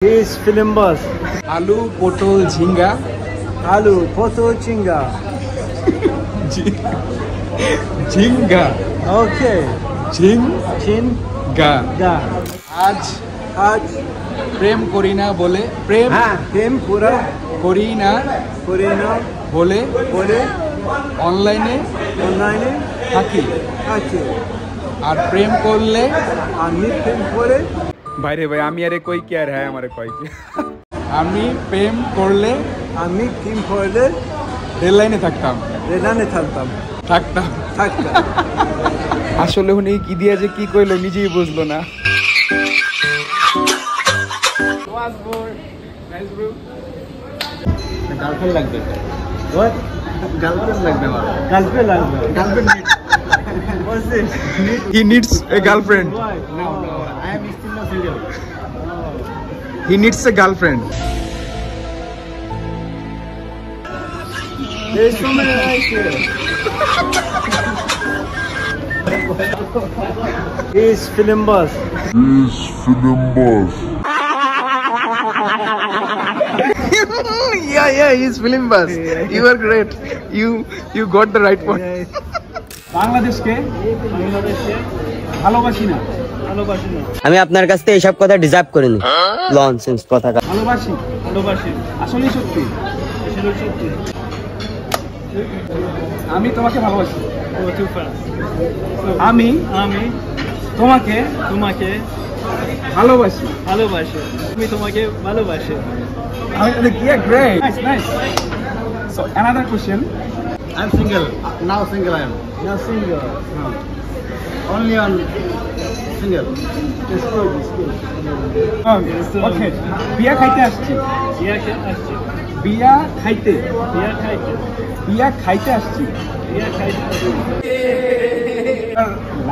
He's film boss. আলু পটল ঝিঙ্গা Alu, photo chinga. ঝিঙ্গা Okay. ঝিঙ্গা Ga. আজ Aaj. প্রেম করি না বলে প্রেম Ha. Him pura. করি না Korina. বলে Bole. অনলাইনে Online. থাকি Hachi. আর প্রেম করলে Ami film pore. বাইরে ভাই আমি আরে কই কি আর হ্যাঁ আমারে কই কি আমি প্রেম করলে Ami film pore. রেল লাইনে থাকতাম Redane thaltam. থাকতাম Thakta. আসলে উনি কি দিয়া যে কি কইলো নিজেই বুঝলো না। গার্লফ্রেন্ড লাগবে What? গার্লফ্রেন্ড লাগবে আমার Galpe lagbe. Girlfriend What's this? He needs a girlfriend. Why? No, I am still not single. He needs a girlfriend. There's so many right here. He's film boss. Yeah, he's film buzz. You are great. You got the right point. বাংলাদেশকে ভালোবাসি না আমি আপনার কাছ থেকে এইসব কথা deserve করিনি লনসেন্স কথা ভালোবাসি আসলে সত্যি আমি তোমাকে ভালোবাসি আমি তোমাকে ভালোবাসি আমি তোমাকে ভালোবাসি Yeah, great. Nice. So another question. I'm single. Now single I am. না single Only on single. It's good. Okay. বিয়া খাইতে আসছি। বিয়া খাইতে আসছি।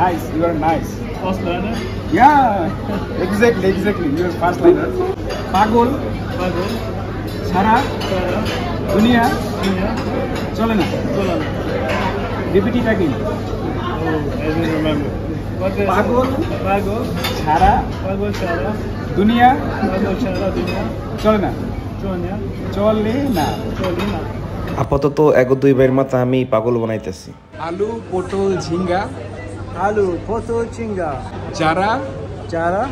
Nice. You are nice. First learner. Yeah. Exactly. You are first liner. পাগল সারা দুনিয়া চলে না রিপিটিটা কি পাগল সারা দুনিয়া চলে না আপাতত এক দুই ভাইয়ের মাথা আমি পাগল বানাইতেছি। আলু পটল ঝিঙ্গা আলু পটো চিঙ্গা যারা যারা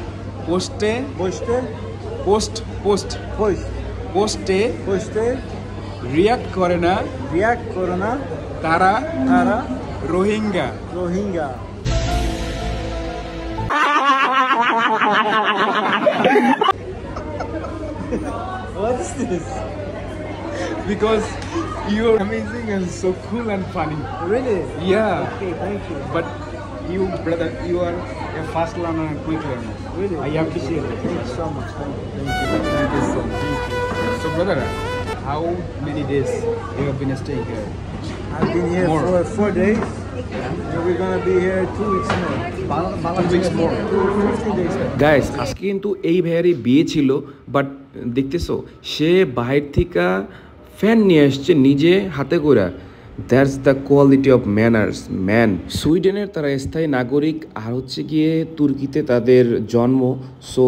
পোস্টে পোস্ট পোস্টে পোস্টে রিয়াক্ট করে না তারা Rohingya What is this? because you're amazing and so cool and funny. Really? Yeah. Okay, thank you. But you, brother, you are a fast learner and quick learner. Really? I appreciate it. Thank you so much. Thank you so much. So, brother, how many days you have been staying here? I've been here More. for 4 days. And we're gonna be here 2 weeks more. 2 weeks more. 15 days. Guys আজকে কিন্তু এই ভাইয়ারই বিয়ে ছিল, but দেখতেছো সে বাহির থেকে fan নিয়ে আসছে নিজে হাতে করে। That's the quality of manners man. সুইডেনের তারা স্থায়ী নাগরিক, আর হচ্ছে গিয়ে তুর্কিতে তাদের জন্ম। সো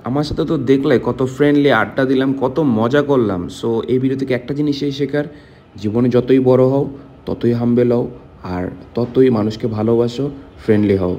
আমার সাথে তো দেখলে কত ফ্রেন্ডলি আড্ডা দিলাম, কত মজা করলাম। সো এই ভিডিও থেকে একটা জিনিসই শেখার, জীবনে যতই বড় হও ততই হাম্বেল হও, আর ততই মানুষকে ভালোবাসো, ফ্রেন্ডলি হও।